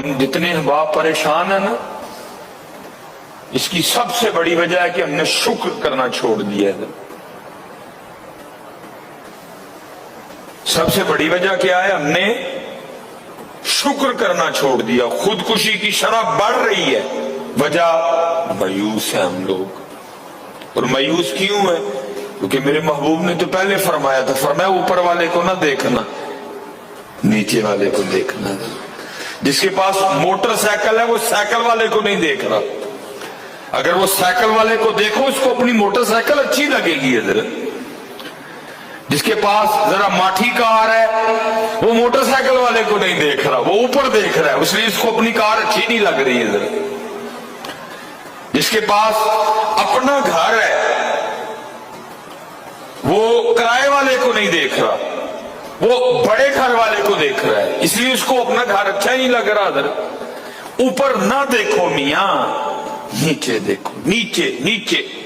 ہم جتنے احباب پریشان ہیں نا، اس کی سب سے بڑی وجہ ہے کہ ہم نے شکر کرنا چھوڑ دیا ہے۔ سب سے بڑی وجہ کیا ہے؟ ہم نے شکر کرنا چھوڑ دیا۔ خودکشی کی شرح بڑھ رہی ہے، وجہ مایوس ہے ہم لوگ۔ اور مایوس کیوں ہے؟ کیونکہ میرے محبوب نے تو پہلے فرمایا تھا، فرمایا اوپر والے کو نہ دیکھنا، نیچے والے کو دیکھنا۔ جس کے پاس موٹر سائیکل ہے وہ سائیکل والے کو نہیں دیکھ رہا۔ اگر وہ سائیکل والے کو دیکھو، اس کو اپنی موٹر سائیکل اچھی لگے گی۔ ادھر جس کے پاس ذرا ماٹھی کار ہے وہ موٹر سائیکل والے کو نہیں دیکھ رہا، وہ اوپر دیکھ رہا ہے، اس لیے اس کو اپنی کار اچھی نہیں لگ رہی۔ ادھر جس کے پاس اپنا گھر ہے وہ کرائے والے کو نہیں دیکھ رہا، وہ بڑے گھر والے کو دیکھ رہا ہے، اس لیے اس کو اپنا گھر اچھا نہیں لگ رہا۔ ادھر اوپر نہ دیکھو میاں، نیچے دیکھو، نیچے نیچے۔